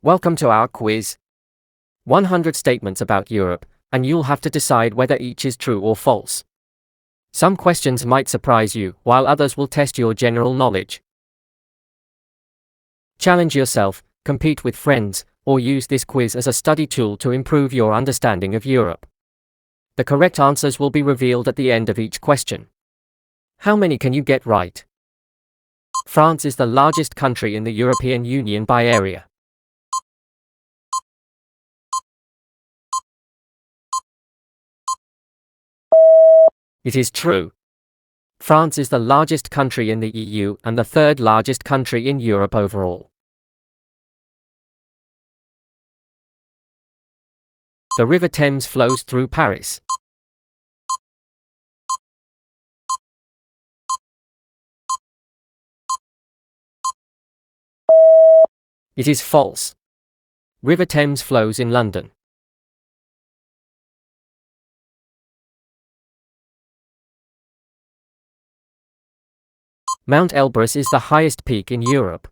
Welcome to our quiz. 100 statements about Europe, and you'll have to decide whether each is true or false. Some questions might surprise you, while others will test your general knowledge. Challenge yourself, compete with friends, or use this quiz as a study tool to improve your understanding of Europe. The correct answers will be revealed at the end of each question. How many can you get right? France is the largest country in the European Union by area. It is true. France is the largest country in the EU and the third largest country in Europe overall. The River Thames flows through Paris. It is false. River Thames flows in London. Mount Elbrus is the highest peak in Europe.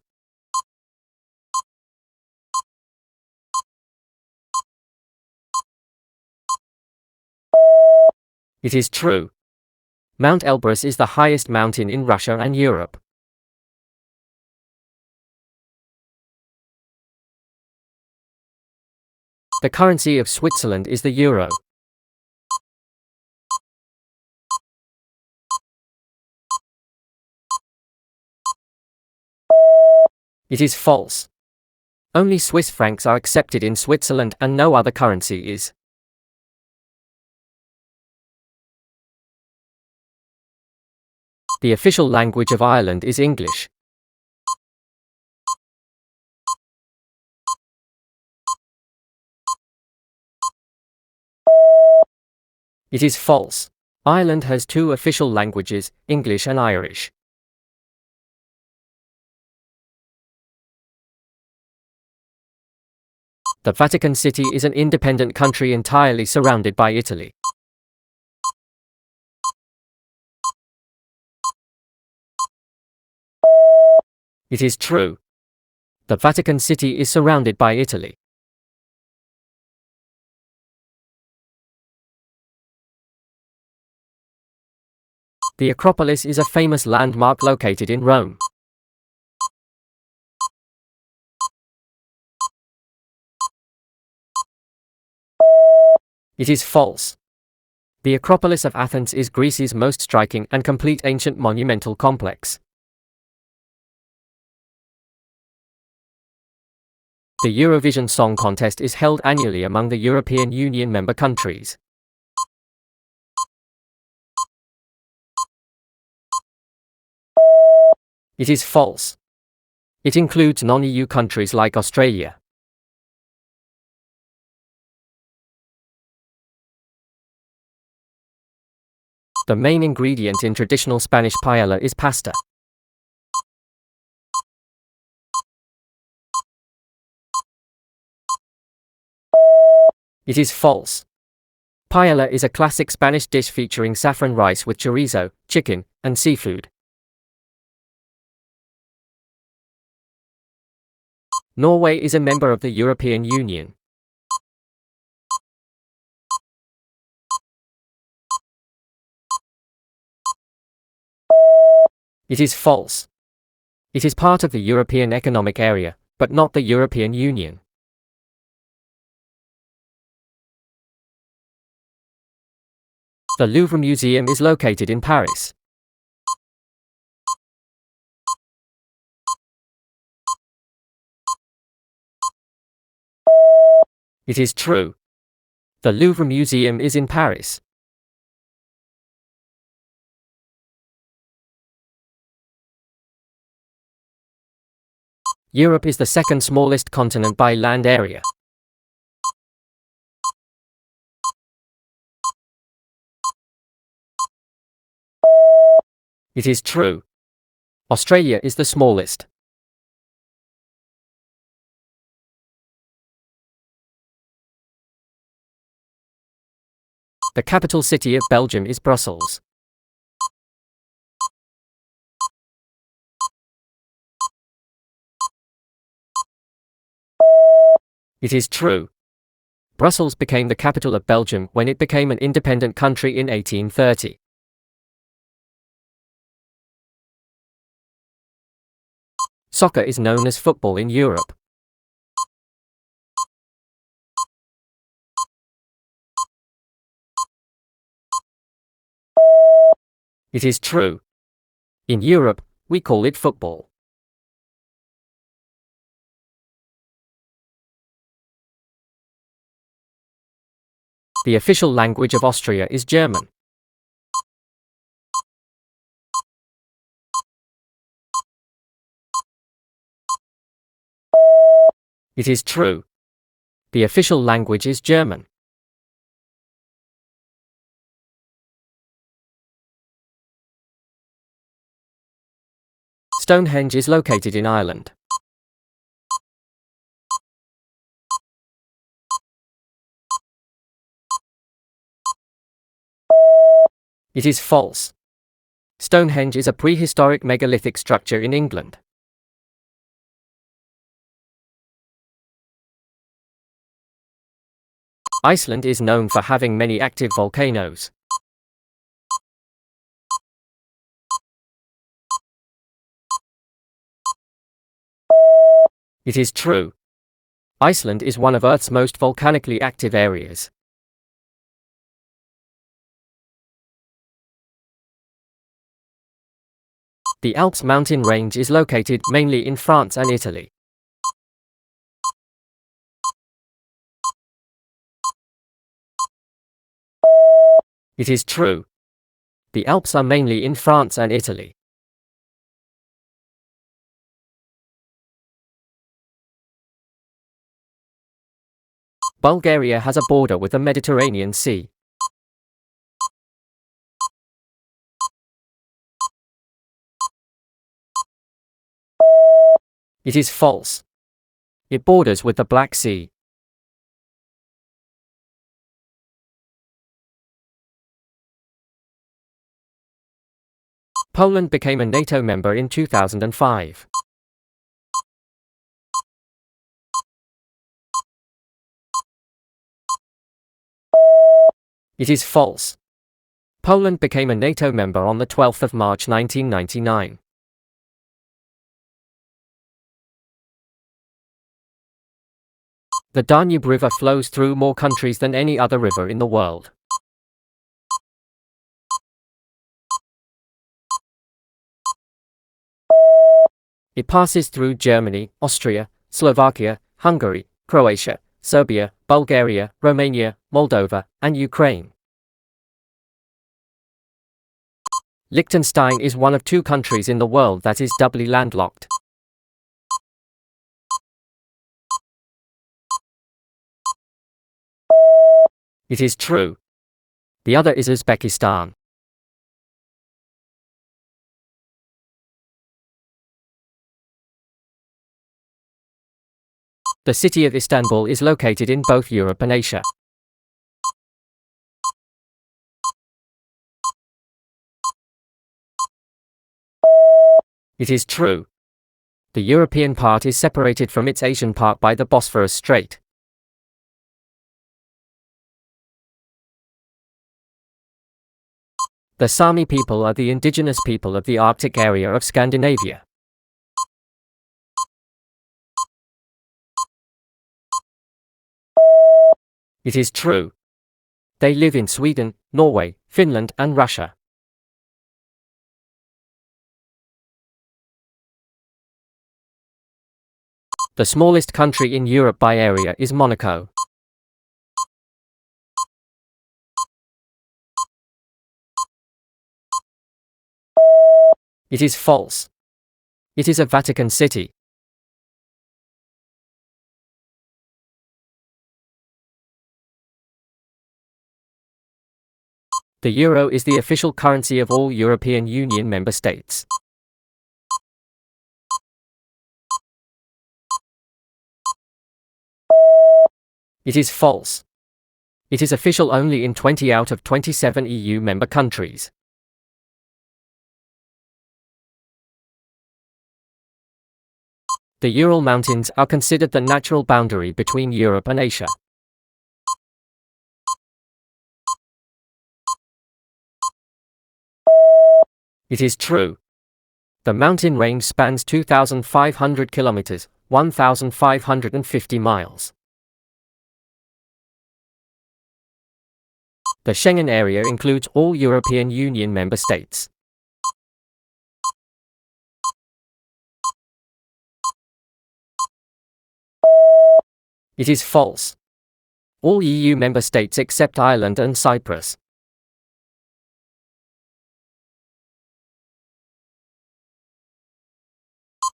It is true. Mount Elbrus is the highest mountain in Russia and Europe. The currency of Switzerland is the euro. It is false. Only Swiss francs are accepted in Switzerland and no other currency is. The official language of Ireland is English. It is false. Ireland has two official languages, English and Irish. The Vatican City is an independent country entirely surrounded by Italy. It is true. The Vatican City is surrounded by Italy. The Acropolis is a famous landmark located in Rome. It is false. The Acropolis of Athens is Greece's most striking and complete ancient monumental complex. The Eurovision Song Contest is held annually among the European Union member countries. It is false. It includes non-EU countries like Australia. The main ingredient in traditional Spanish paella is pasta. It is false. Paella is a classic Spanish dish featuring saffron rice with chorizo, chicken, and seafood. Norway is a member of the European Union. It is false. It is part of the European Economic Area, but not the European Union. The Louvre Museum is located in Paris. It is true. The Louvre Museum is in Paris. Europe is the second smallest continent by land area. It is true. Australia is the smallest. The capital city of Belgium is Brussels. It is true. Brussels became the capital of Belgium when it became an independent country in 1830. Soccer is known as football in Europe. It is true. In Europe, we call it football. The official language of Austria is German. It is true. The official language is German. Stonehenge is located in Ireland. It is false. Stonehenge is a prehistoric megalithic structure in England. Iceland is known for having many active volcanoes. It is true. Iceland is one of Earth's most volcanically active areas. The Alps mountain range is located mainly in France and Italy. It is true. The Alps are mainly in France and Italy. Bulgaria has a border with the Mediterranean Sea. It is false. It borders with the Black Sea. Poland became a NATO member in 2005. It is false. Poland became a NATO member on the 12th of March 1999. The Danube River flows through more countries than any other river in the world. It passes through Germany, Austria, Slovakia, Hungary, Croatia, Serbia, Bulgaria, Romania, Moldova, and Ukraine. Liechtenstein is one of 2 countries in the world that is doubly landlocked. It is true. The other is Uzbekistan. The city of Istanbul is located in both Europe and Asia. It is true. The European part is separated from its Asian part by the Bosphorus Strait. The Sami people are the indigenous people of the Arctic area of Scandinavia. It is true. They live in Sweden, Norway, Finland, and Russia. The smallest country in Europe by area is Monaco. It is false. It is a Vatican city. The euro is the official currency of all European Union member states. It is false. It is official only in 20 out of 27 EU member countries. The Ural Mountains are considered the natural boundary between Europe and Asia. It is true. The mountain range spans 2,500 kilometers, 1,550 miles. The Schengen area includes all European Union member states. It is false. All EU member states except Ireland and Cyprus.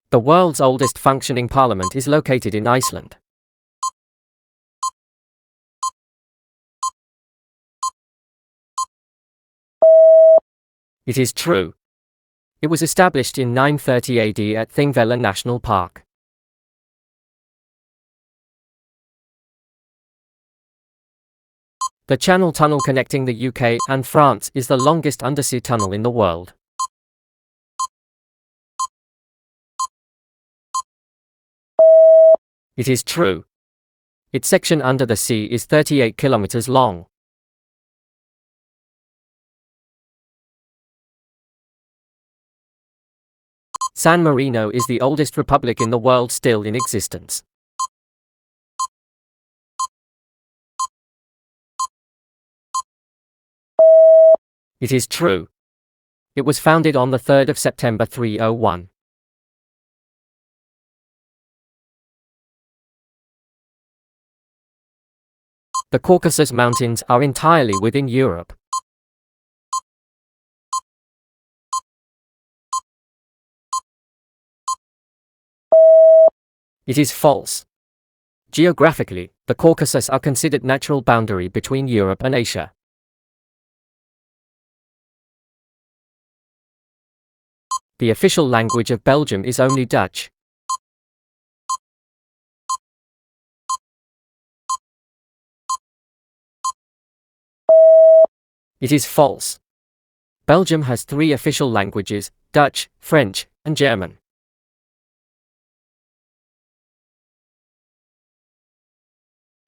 The world's oldest functioning parliament is located in Iceland. It is true. It was established in 930 AD at Thingvellir National Park. The Channel Tunnel connecting the UK and France is the longest undersea tunnel in the world. It is true. Its section under the sea is 38 kilometers long. San Marino is the oldest republic in the world still in existence. It is true. It was founded on the 3rd of September 301. The Caucasus Mountains are entirely within Europe. It is false. Geographically, the Caucasus are considered natural boundary between Europe and Asia. The official language of Belgium is only Dutch. It is false. Belgium has 3 official languages: Dutch, French, and German.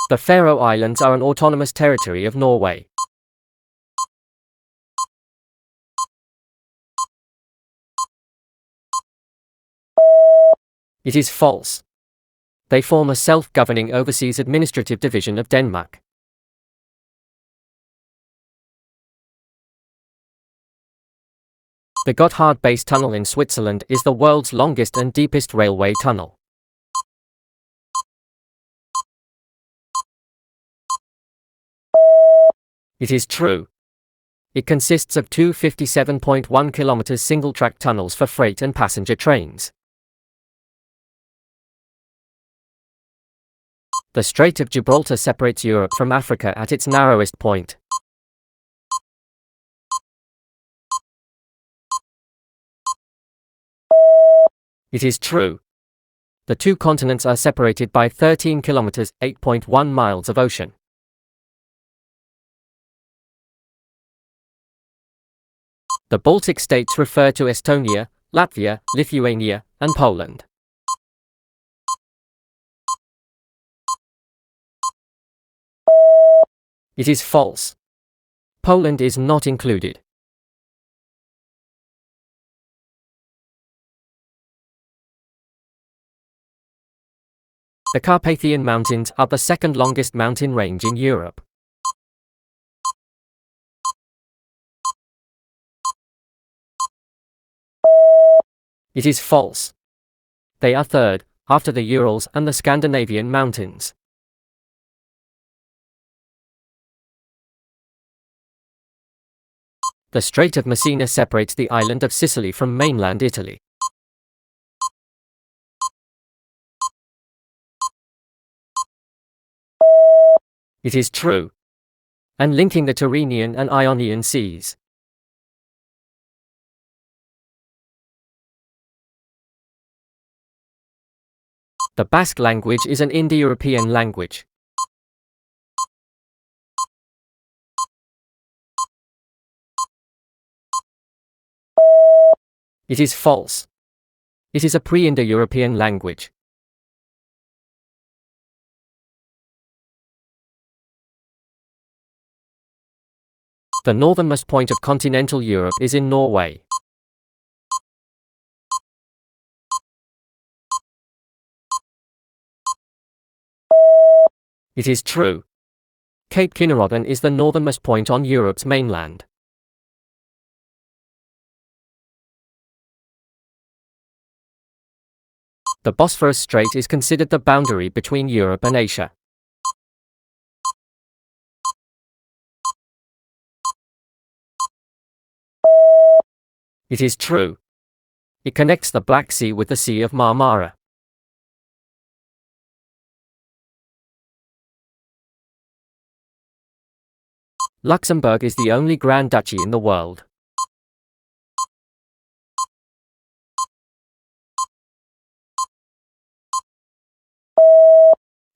The Faroe Islands are an autonomous territory of Norway. It is false. They form a self-governing overseas administrative division of Denmark. The Gotthard Base Tunnel in Switzerland is the world's longest and deepest railway tunnel. It is true. It consists of 2 57.1 kilometers single-track tunnels for freight and passenger trains. The Strait of Gibraltar separates Europe from Africa at its narrowest point. It is true. The 2 continents are separated by 13 kilometers, 8.1 miles of ocean. The Baltic states refer to Estonia, Latvia, Lithuania, and Poland. It is false. Poland is not included. The Carpathian Mountains are the second longest mountain range in Europe. It is false. They are third, after the Urals and the Scandinavian mountains. The Strait of Messina separates the island of Sicily from mainland Italy. It is true. And linking the Tyrrhenian and Ionian seas. The Basque language is an Indo-European language. It is false. It is a pre-Indo-European language. The northernmost point of continental Europe is in Norway. It is true. Cape Kinnerodden is the northernmost point on Europe's mainland. The Bosphorus Strait is considered the boundary between Europe and Asia. It is true. It connects the Black Sea with the Sea of Marmara. Luxembourg is the only Grand Duchy in the world.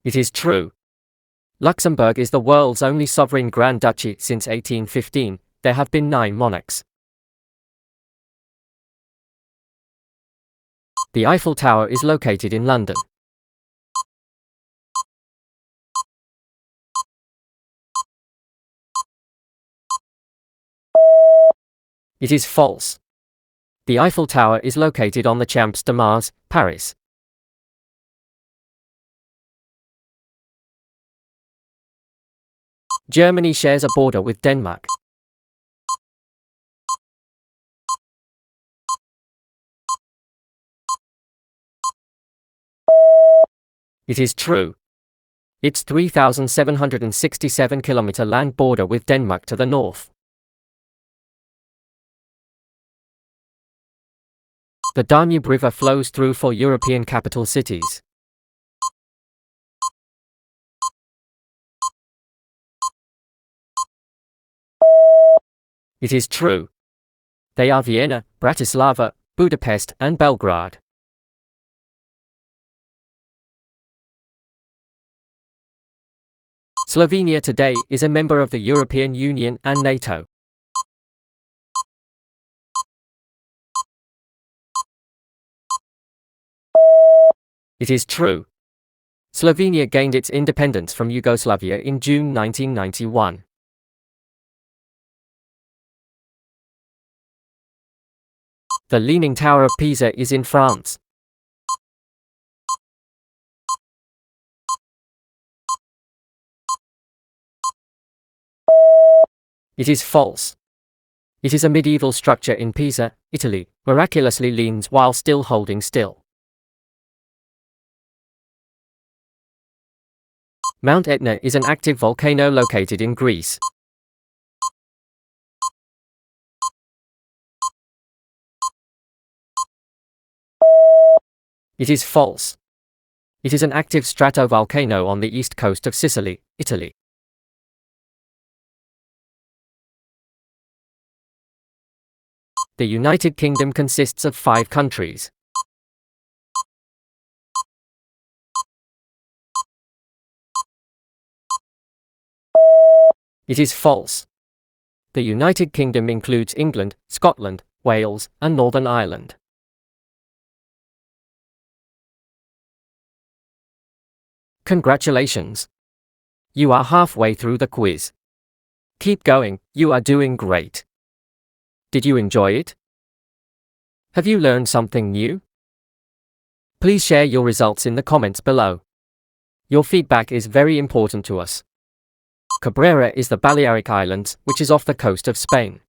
It is true. Luxembourg is the world's only sovereign Grand Duchy since 1815. There have been 9 monarchs. The Eiffel Tower is located in London. It is false. The Eiffel Tower is located on the Champs de Mars, Paris. Germany shares a border with Denmark. It is true. Its 3,767-kilometer land border with Denmark to the north. The Danube River flows through 4 European capital cities. It is true. They are Vienna, Bratislava, Budapest, and Belgrade. Slovenia today is a member of the European Union and NATO. It is true. Slovenia gained its independence from Yugoslavia in June 1991. The Leaning Tower of Pisa is in France. It is false. It is a medieval structure in Pisa, Italy, miraculously leans while still holding still. Mount Etna is an active volcano located in Greece. It is false. It is an active stratovolcano on the east coast of Sicily, Italy. The United Kingdom consists of 5 countries. It is false. The United Kingdom includes England, Scotland, Wales, and Northern Ireland. Congratulations! You are halfway through the quiz. Keep going, you are doing great. Did you enjoy it? Have you learned something new? Please share your results in the comments below. Your feedback is very important to us. Cabrera is the Balearic Islands, which is off the coast of Spain.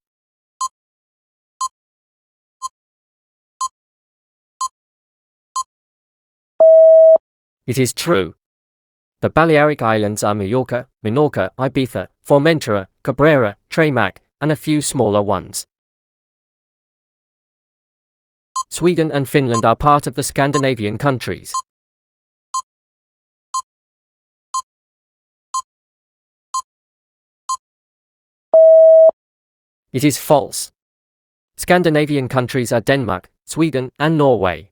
It is true. The Balearic Islands are Mallorca, Menorca, Ibiza, Formentera, Cabrera, Tremac, and a few smaller ones. Sweden and Finland are part of the Scandinavian countries. It is false. Scandinavian countries are Denmark, Sweden, and Norway.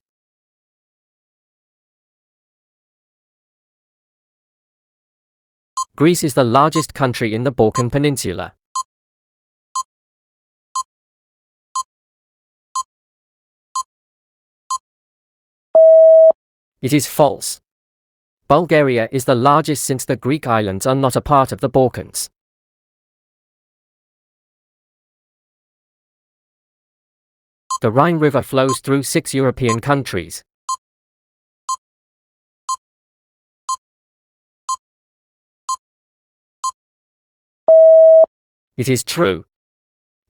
Greece is the largest country in the Balkan Peninsula. It is false. Bulgaria is the largest since the Greek islands are not a part of the Balkans. The Rhine River flows through 6 European countries. It is true.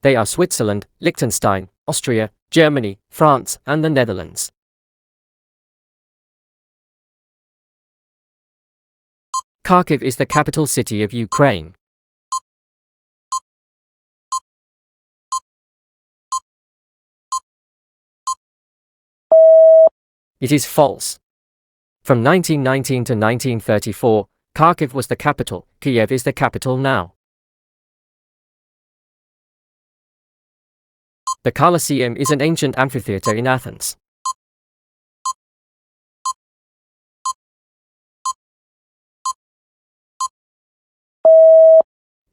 They are Switzerland, Liechtenstein, Austria, Germany, France, and the Netherlands. Kharkiv is the capital city of Ukraine. It is false. From 1919 to 1934, Kharkiv was the capital. Kiev is the capital now. The Colosseum is an ancient amphitheater in Athens.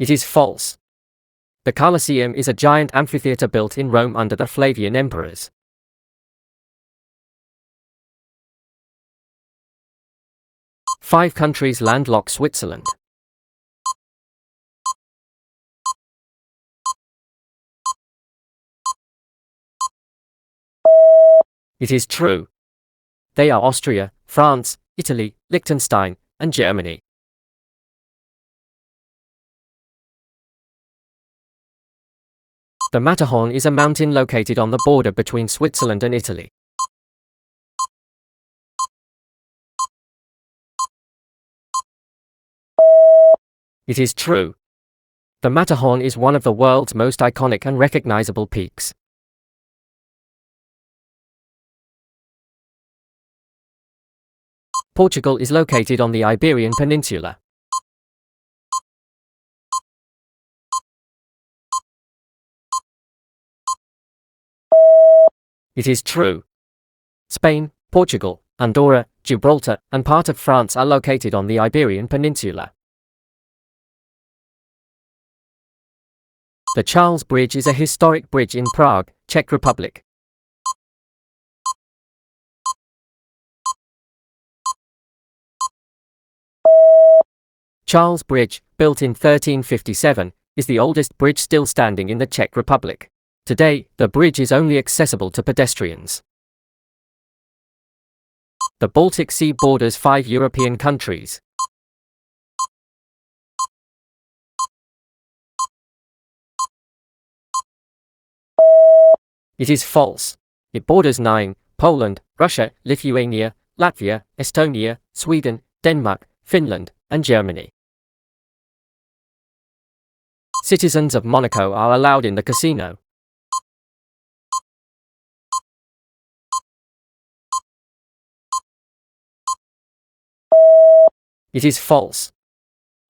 It is false. The Colosseum is a giant amphitheater built in Rome under the Flavian emperors. Five countries landlock Switzerland. It is true. They are Austria, France, Italy, Liechtenstein, and Germany. The Matterhorn is a mountain located on the border between Switzerland and Italy. It is true. The Matterhorn is one of the world's most iconic and recognizable peaks. Portugal is located on the Iberian Peninsula. It is true. Spain, Portugal, Andorra, Gibraltar, and part of France are located on the Iberian Peninsula. The Charles Bridge is a historic bridge in Prague, Czech Republic. Charles Bridge, built in 1357, is the oldest bridge still standing in the Czech Republic. Today, the bridge is only accessible to pedestrians. The Baltic Sea borders 5 European countries. It is false. It borders 9: Poland, Russia, Lithuania, Latvia, Estonia, Sweden, Denmark, Finland, and Germany. Citizens of Monaco are allowed in the casino. It is false.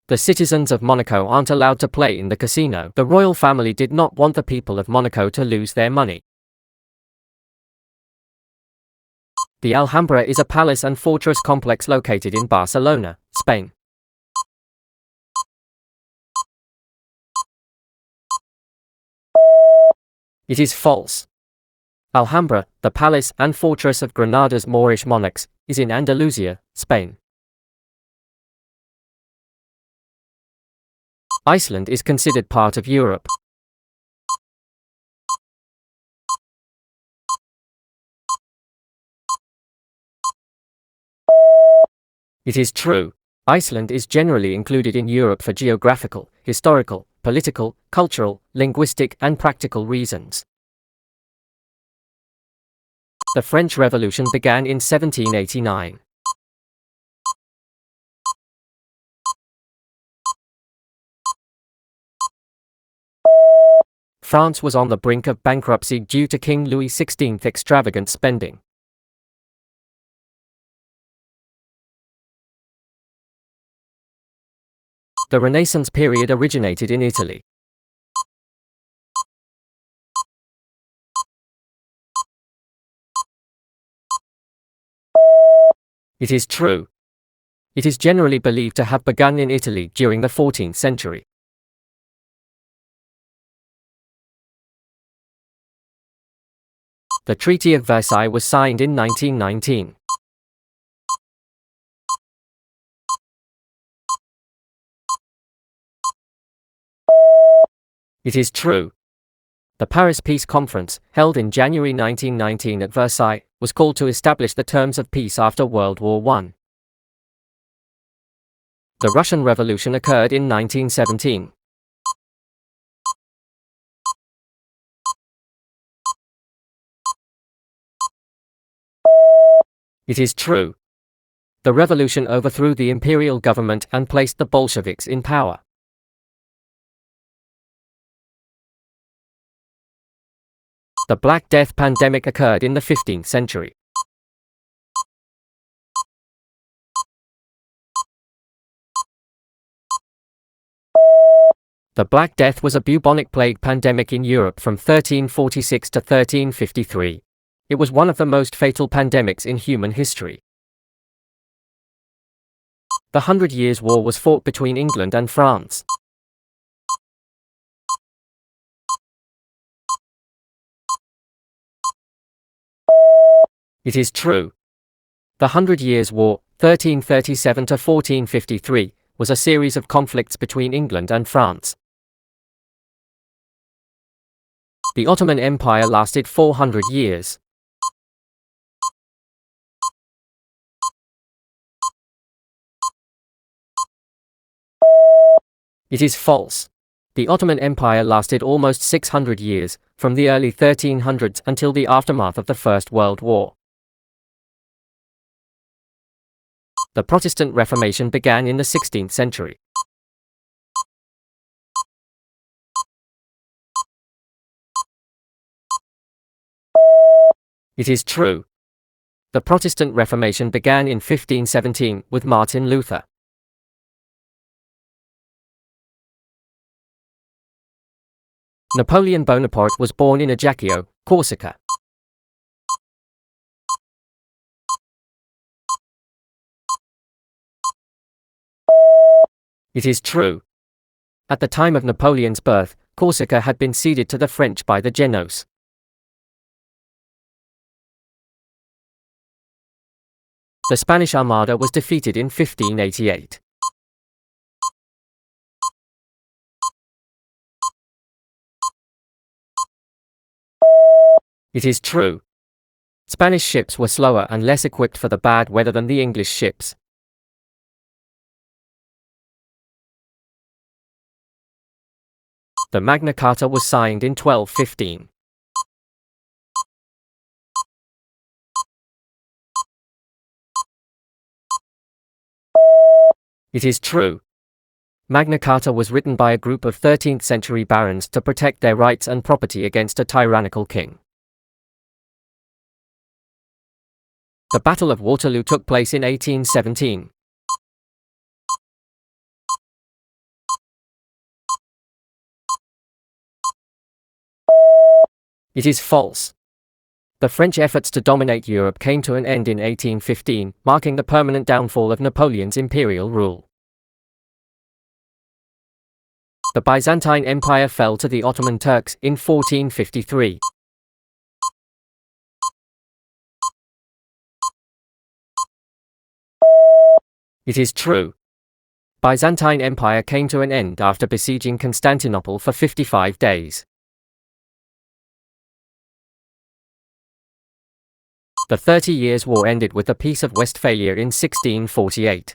The citizens of Monaco aren't allowed to play in the casino. The royal family did not want the people of Monaco to lose their money. The Alhambra is a palace and fortress complex located in Barcelona, Spain. It is false. Alhambra, the palace and fortress of Granada's Moorish monarchs, is in Andalusia, Spain. Iceland is considered part of Europe. It is true. Iceland is generally included in Europe for geographical, historical, political, cultural, linguistic, and practical reasons. The French Revolution began in 1789. France was on the brink of bankruptcy due to King Louis XVI's extravagant spending. The Renaissance period originated in Italy. It is true. It is generally believed to have begun in Italy during the 14th century. The Treaty of Versailles was signed in 1919. It is true. The Paris Peace Conference, held in January 1919 at Versailles, was called to establish the terms of peace after World War I. The Russian Revolution occurred in 1917. It is true. The revolution overthrew the imperial government and placed the Bolsheviks in power. The Black Death pandemic occurred in the 15th century. The Black Death was a bubonic plague pandemic in Europe from 1346 to 1353. It was one of the most fatal pandemics in human history. The 100 Years' War was fought between England and France. It is true. The 100 Years' War, 1337 to 1453, was a series of conflicts between England and France. The Ottoman Empire lasted 400 years. It is false. The Ottoman Empire lasted almost 600 years, from the early 1300s until the aftermath of the First World War. The Protestant Reformation began in the 16th century. It is true. The Protestant Reformation began in 1517 with Martin Luther. Napoleon Bonaparte was born in Ajaccio, Corsica. It is true. At the time of Napoleon's birth, Corsica had been ceded to the French by the Genoese. The Spanish Armada was defeated in 1588. It is true. Spanish ships were slower and less equipped for the bad weather than the English ships. The Magna Carta was signed in 1215. It is true. Magna Carta was written by a group of 13th century barons to protect their rights and property against a tyrannical king. The Battle of Waterloo took place in 1817. It is false. The French efforts to dominate Europe came to an end in 1815, marking the permanent downfall of Napoleon's imperial rule. The Byzantine Empire fell to the Ottoman Turks in 1453. It is true. Byzantine Empire came to an end after besieging Constantinople for 55 days. The 30 Years' War ended with the Peace of Westphalia in 1648.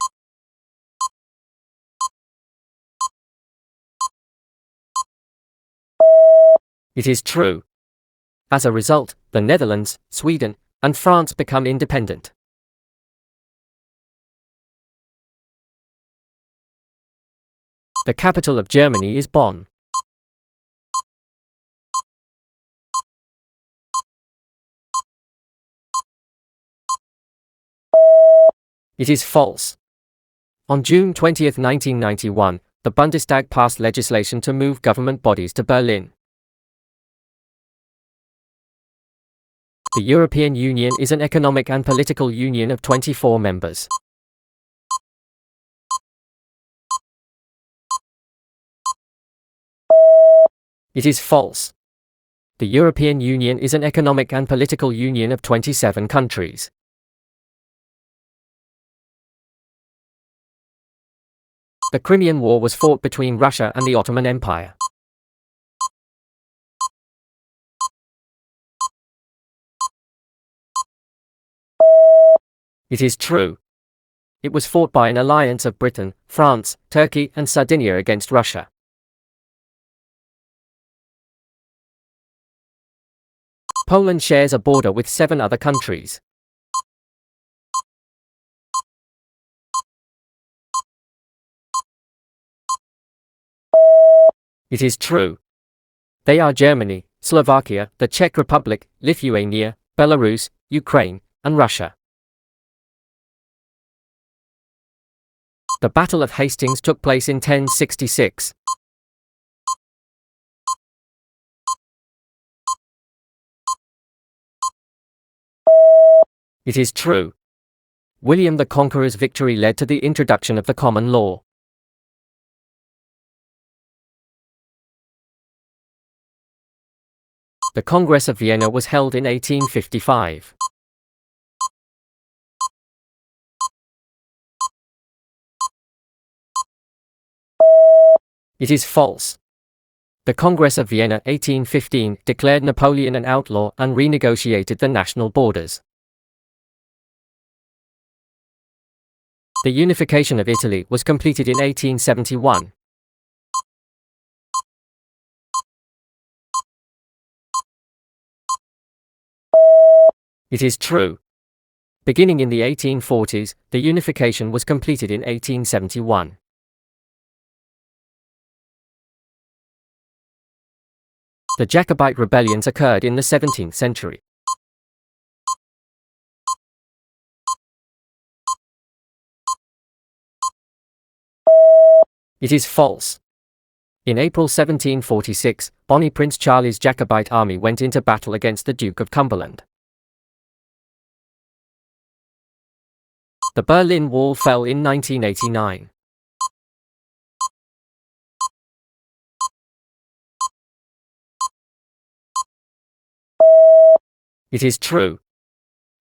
It is true. As a result, the Netherlands, Sweden, and France become independent. The capital of Germany is Bonn. It is false. On June 20, 1991, the Bundestag passed legislation to move government bodies to Berlin. The European Union is an economic and political union of 24 members. It is false. The European Union is an economic and political union of 27 countries. The Crimean War was fought between Russia and the Ottoman Empire. It is true. It was fought by an alliance of Britain, France, Turkey, and Sardinia against Russia. Poland shares a border with 7 other countries. It is true. They are Germany, Slovakia, the Czech Republic, Lithuania, Belarus, Ukraine, and Russia. The Battle of Hastings took place in 1066. It is true. William the Conqueror's victory led to the introduction of the common law. The Congress of Vienna was held in 1855. It is false. The Congress of Vienna 1815 declared Napoleon an outlaw and renegotiated the national borders. The unification of Italy was completed in 1871. It is true. Beginning in the 1840s, the unification was completed in 1871. The Jacobite rebellions occurred in the 17th century. It is false. In April 1746, Bonnie Prince Charlie's Jacobite army went into battle against the Duke of Cumberland. The Berlin Wall fell in 1989. It is true.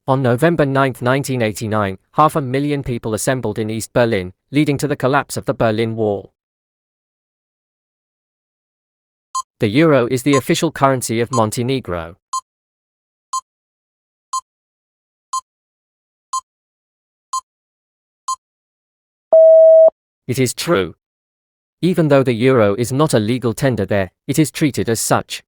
On November 9, 1989, 500,000 people assembled in East Berlin, leading to the collapse of the Berlin Wall. The euro is the official currency of Montenegro. It is true. Even though the euro is not a legal tender there, it is treated as such.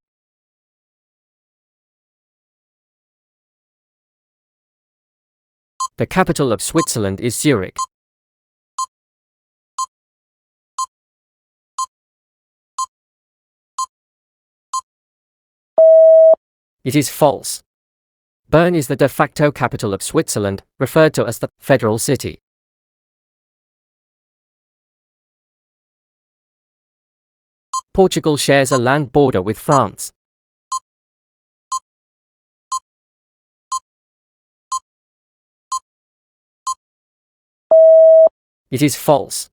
The capital of Switzerland is Zurich. It is false. Bern is the de facto capital of Switzerland, referred to as the federal city. Portugal shares a land border with France. It is false.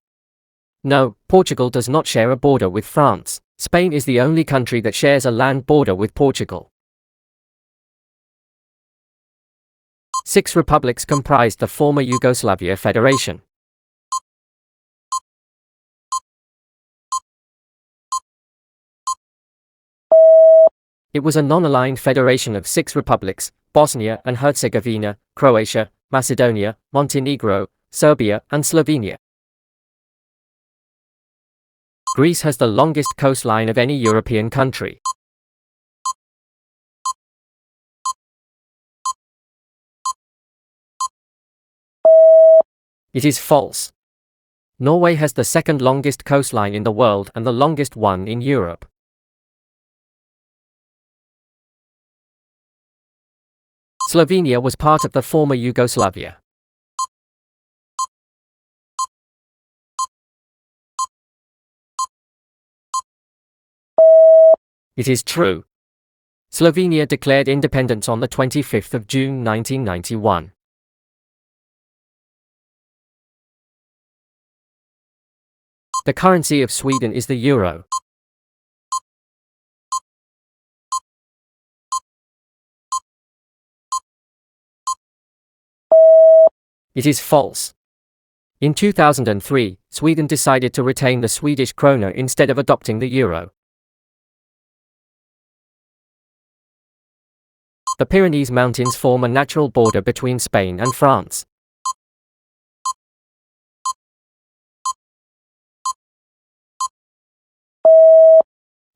No, Portugal does not share a border with France. Spain is the only country that shares a land border with Portugal. 6 republics comprised the former Yugoslavia Federation. It was a non-aligned federation of 6 republics: Bosnia and Herzegovina, Croatia, Macedonia, Montenegro, Serbia, and Slovenia. Greece has the longest coastline of any European country. It is false. Norway has the second longest coastline in the world and the longest one in Europe. Slovenia was part of the former Yugoslavia. It is true. Slovenia declared independence on the 25th of June 1991. The currency of Sweden is the euro. It is false. In 2003, Sweden decided to retain the Swedish krona instead of adopting the euro. The Pyrenees Mountains form a natural border between Spain and France.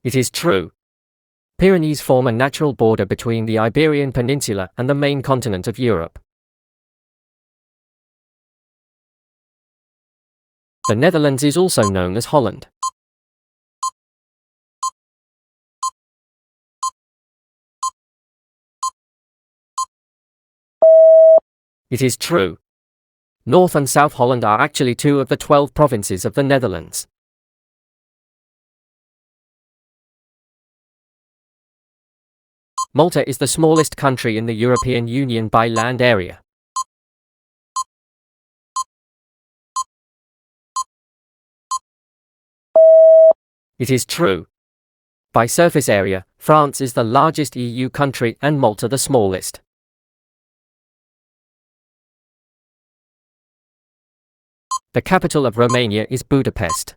It is true. Pyrenees form a natural border between the Iberian Peninsula and the main continent of Europe. The Netherlands is also known as Holland. It is true. North and South Holland are actually two of the 12 provinces of the Netherlands. Malta is the smallest country in the European Union by land area. It is true. By surface area, France is the largest EU country and Malta the smallest. The capital of Romania is Budapest.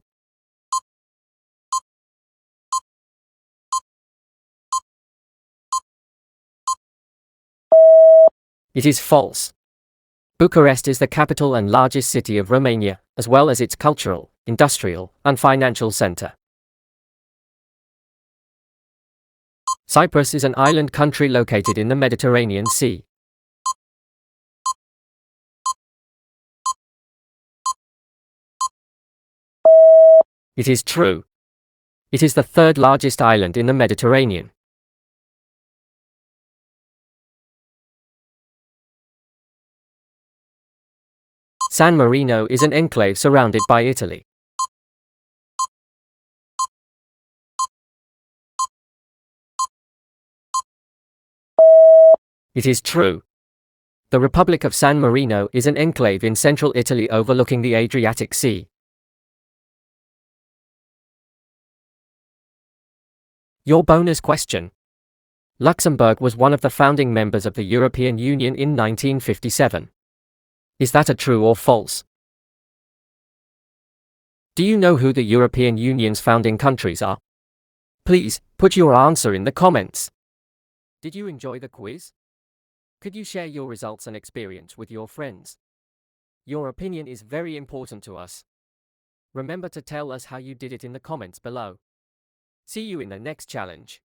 It is false. Bucharest is the capital and largest city of Romania, as well as its cultural, industrial, and financial center. Cyprus is an island country located in the Mediterranean Sea. It is true. It is the third largest island in the Mediterranean. San Marino is an enclave surrounded by Italy. It is true. The Republic of San Marino is an enclave in central Italy overlooking the Adriatic Sea. Your bonus question. Luxembourg was one of the founding members of the European Union in 1957. Is that a true or false? Do you know who the European Union's founding countries are? Please, put your answer in the comments. Did you enjoy the quiz? Could you share your results and experience with your friends? Your opinion is very important to us. Remember to tell us how you did it in the comments below. See you in the next challenge.